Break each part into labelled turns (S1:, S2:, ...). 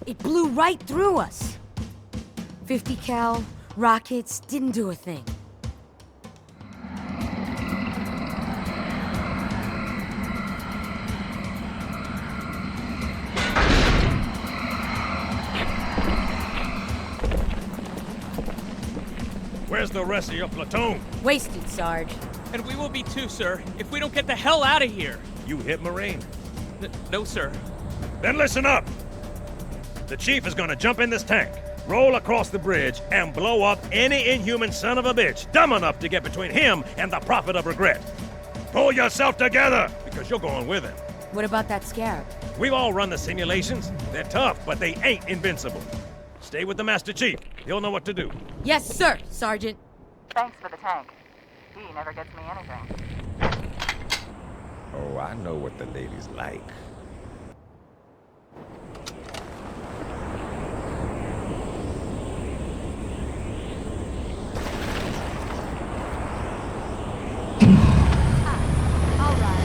S1: It blew right through us. 50 cal, rockets, didn't do a thing.
S2: Where's the rest of your platoon?
S1: Wasted, Sarge.
S3: And we will be too, sir, if we don't get the hell out of here.
S2: You hit Marine?
S3: No, sir.
S2: Then listen up! The chief is gonna jump in this tank, roll across the bridge, and blow up any inhuman son of a bitch dumb enough to get between him and the Prophet of Regret. Pull yourself together, because you're going with him.
S1: What about that scarab?
S2: We've all run the simulations. They're tough, but they ain't invincible. Stay with the Master Chief. He'll know what to do.
S1: Yes, sir, Sergeant.
S4: Thanks for the tank. He never gets me anything.
S5: Oh, I know what the ladies like.
S1: All right.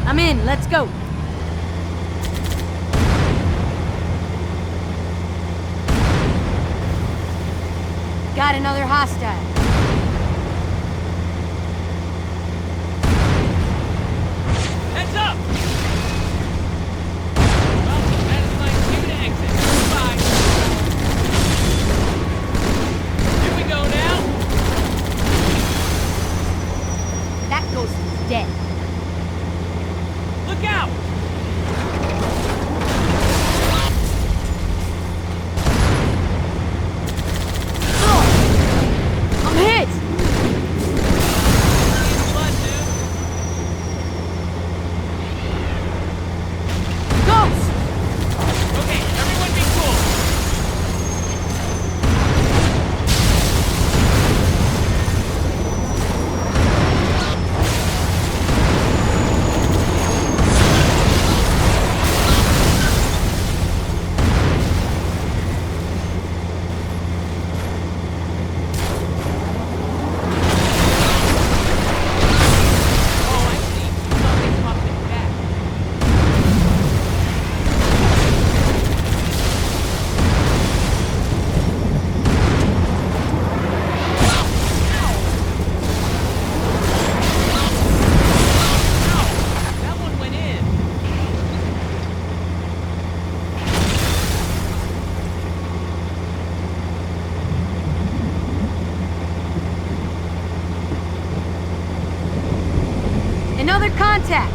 S1: I'm in, let's go. Got another hostile.
S3: Heads up! Well, that is my cue to exit. Bye. Here we go now.
S1: That ghost is dead.
S3: Look out!
S1: I'm hit!
S3: Blood, dude.
S1: Ghost!
S3: Okay, everyone be cool. Oh, I see. Something popped in back. Ow! That one went in.
S1: Another contact!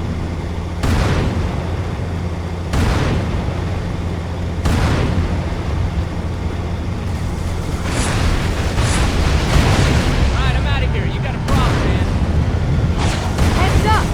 S3: Alright, I'm out of here. You got a problem, man.
S1: Heads up!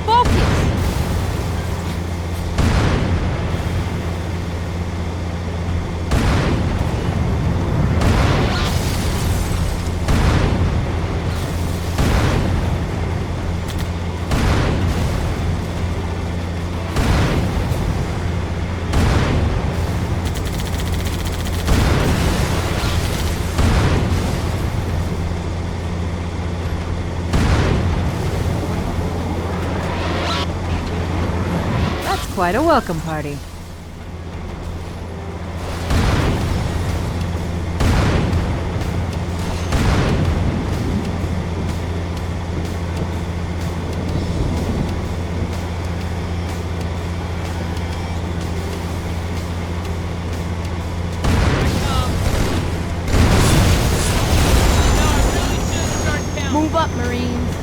S1: Focus! That's quite a welcome party. Move up, Marines.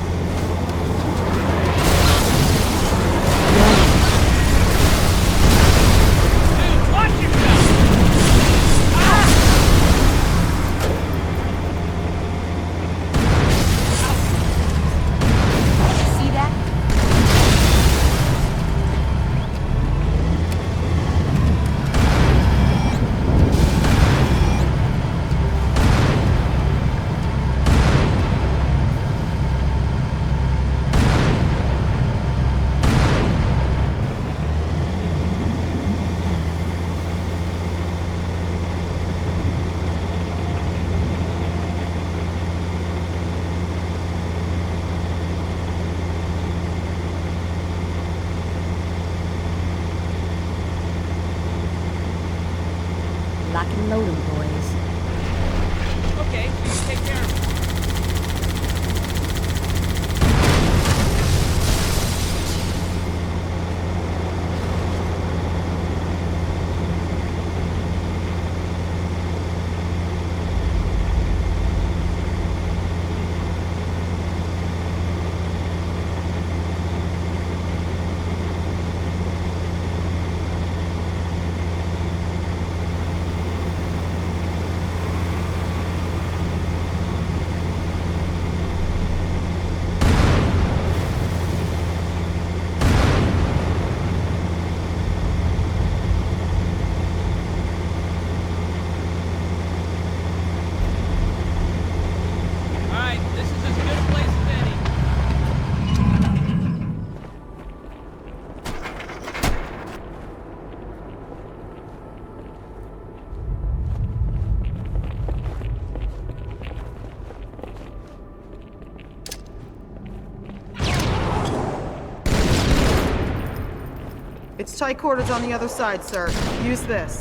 S6: It's tight quarters on the other side, sir. Use this.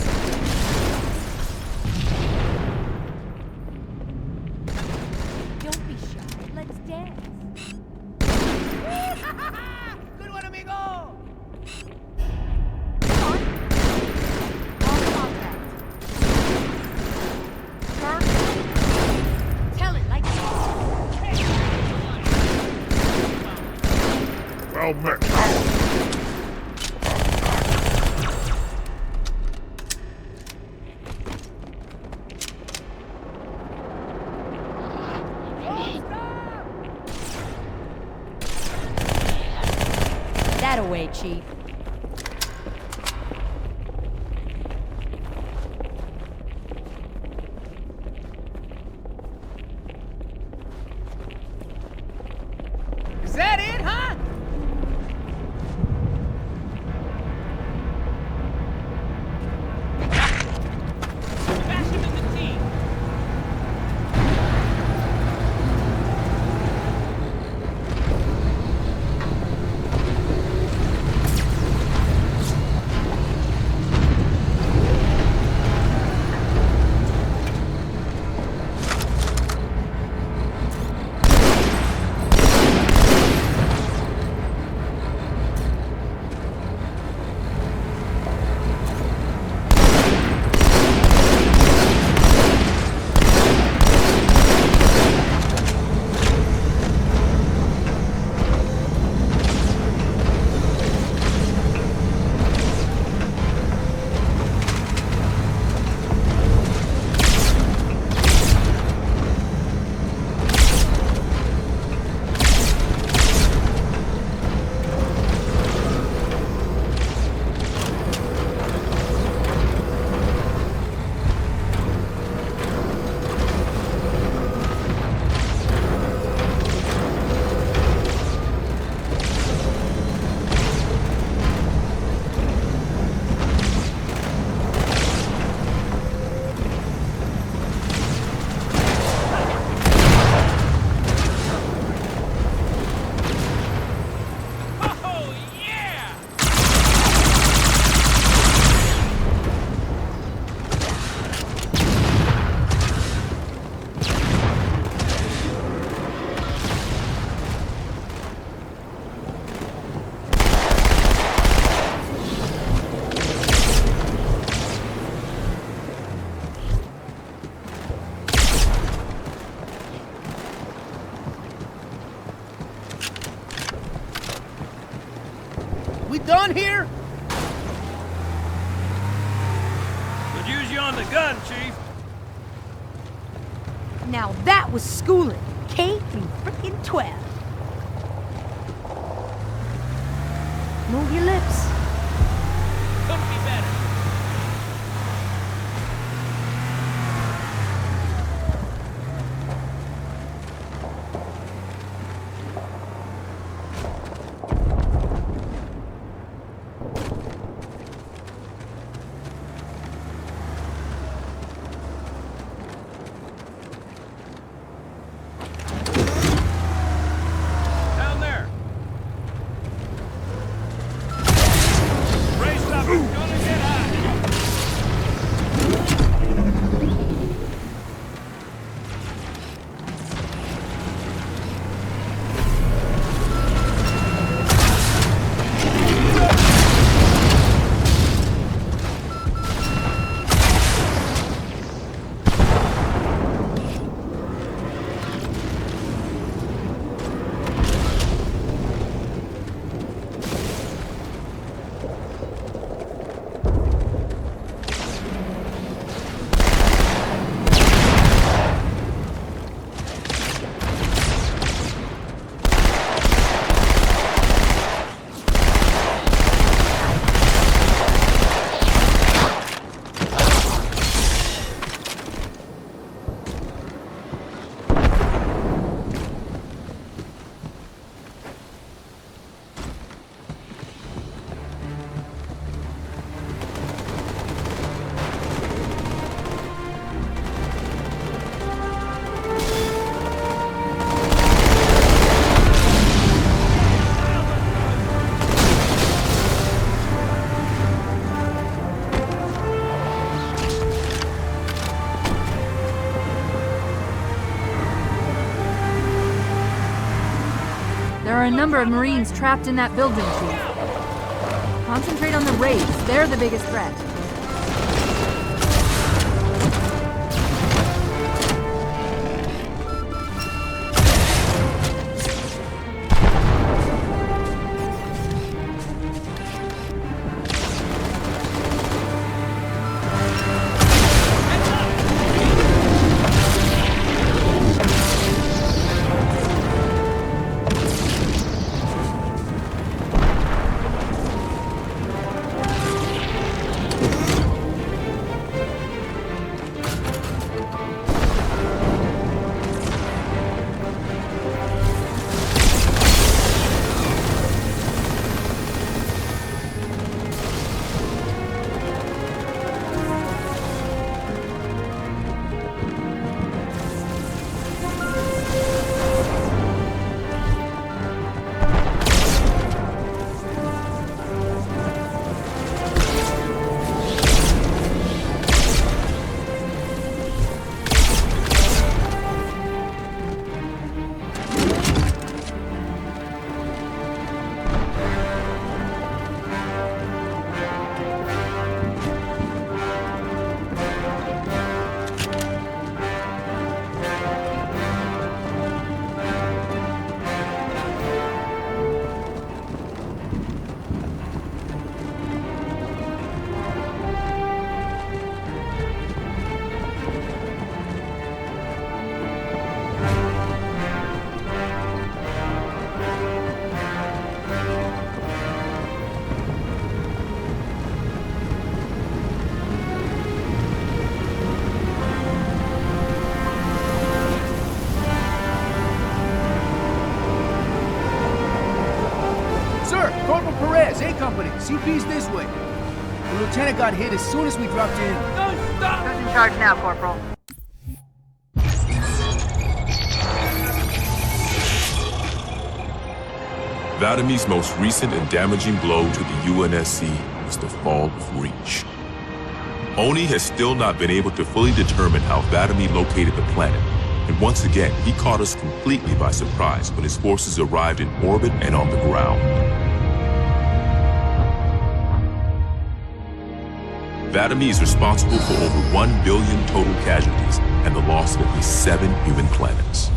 S1: Don't be shy. Let's dance.
S3: Good one, amigo!
S4: Come on. All contact. Sir?
S1: Tell it like this.
S5: Well met.
S1: That away, Chief.
S3: Is that it, huh? Bash him in the teeth. Oh, yeah! We done here?
S2: Could use you on the gun, Chief.
S1: Now that was schooling. K through frickin' 12. Move your lips.
S3: Couldn't be better.
S2: Down there.
S7: are a number of Marines trapped in that building, Chief. Concentrate on the raids. They're the biggest threat.
S8: CP's this way. The lieutenant got hit as soon as we dropped in.
S3: Don't stop!
S4: Who's in charge now, Corporal?
S5: Vadamy's most recent and damaging blow to the UNSC was the fall of Reach. Oni has still not been able to fully determine how Vadamy located the planet, and once again, he caught us completely by surprise when his forces arrived in orbit and on the ground. Vadamy is responsible for over 1 billion total casualties and the loss of at least 7 human planets.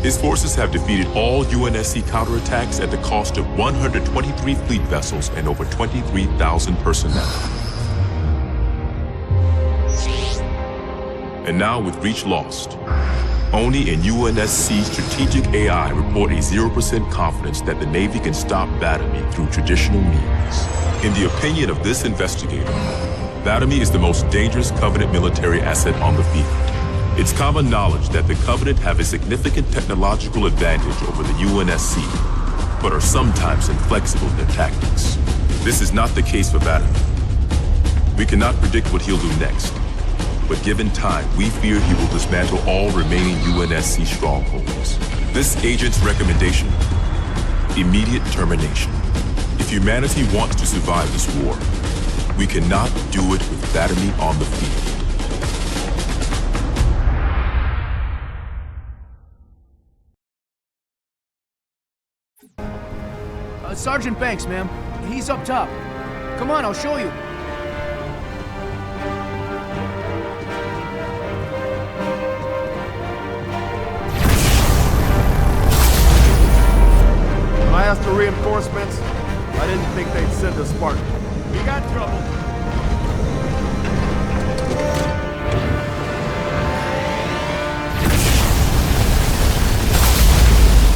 S5: His forces have defeated all UNSC counterattacks at the cost of 123 fleet vessels and over 23,000 personnel. And now with Reach lost, Oni and UNSC strategic AI report a 0% confidence that the Navy can stop Vadamy through traditional means. In the opinion of this investigator, Vadamy is the most dangerous Covenant military asset on the field. It's common knowledge that the Covenant have a significant technological advantage over the UNSC, but are sometimes inflexible in their tactics. This is not the case for Vadamy. We cannot predict what he'll do next, but given time, we fear he will dismantle all remaining UNSC strongholds. This agent's recommendation? Immediate termination. If humanity wants to survive this war, we cannot do it with Vadamy on the field.
S8: Sergeant Banks, ma'am. He's up top. Come on, I'll show you.
S9: When I asked for reinforcements, I didn't think they'd send a Spartan.
S2: We got trouble.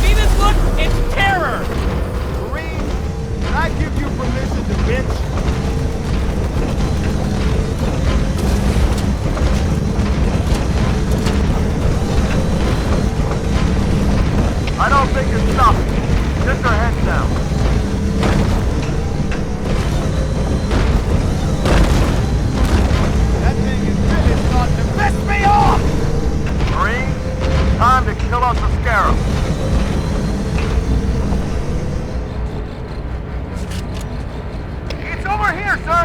S3: See this look? It's terror!
S9: Marine, can I give you permission to bitch? I don't think it's stopping. Get your heads down. That thing is really starting to piss me off! Marine, time to kill us a scarab. It's over here, sir!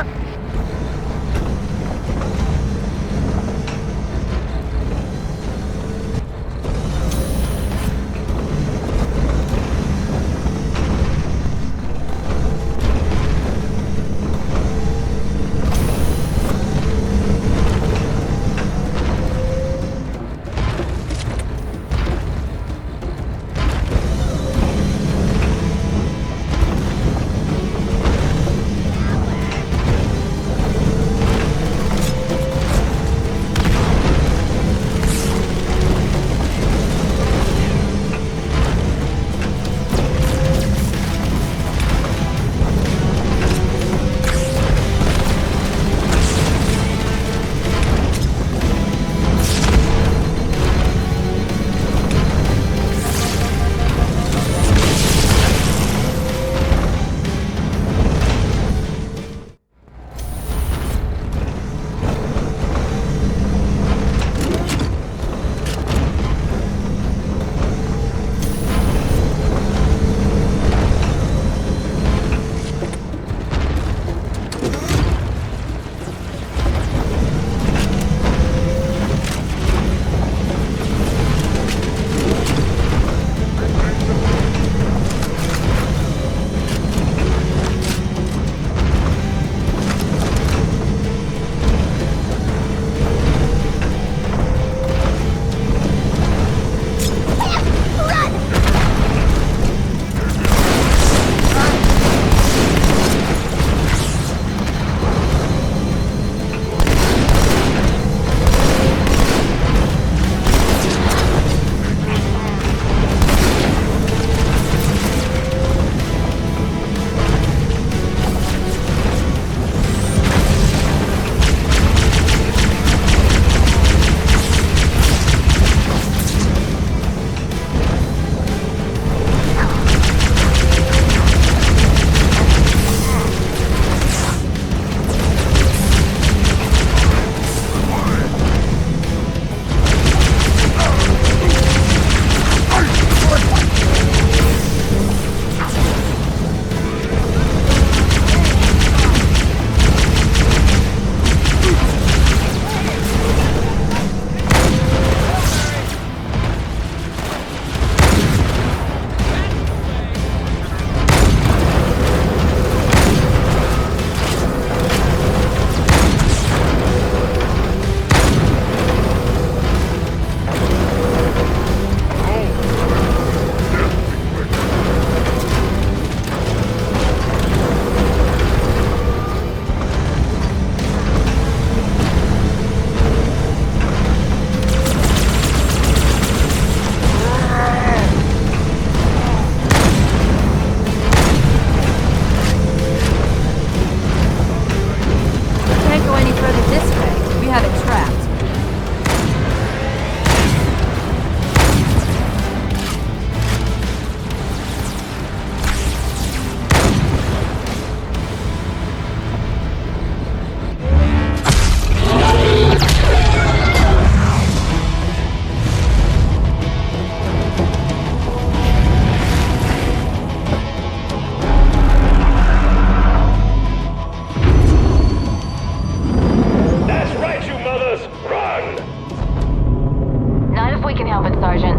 S4: can help it, Sergeant.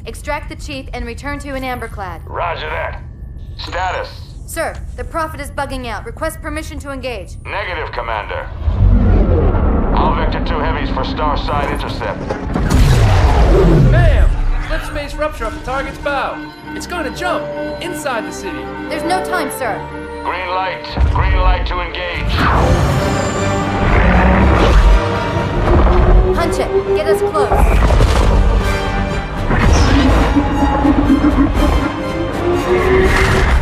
S10: Extract the chief and return to an amberclad.
S9: Roger that. Status.
S10: Sir, the Prophet is bugging out. Request permission to engage.
S9: Negative, Commander. I'll vector 2 heavies for star side intercept.
S11: Bam! Slip space rupture up the target's bow. It's going to jump inside the city.
S10: There's no time, sir.
S9: Green light to engage.
S10: Punch it. Get us close.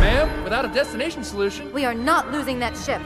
S11: Ma'am, without a destination solution...
S10: We are not losing that ship.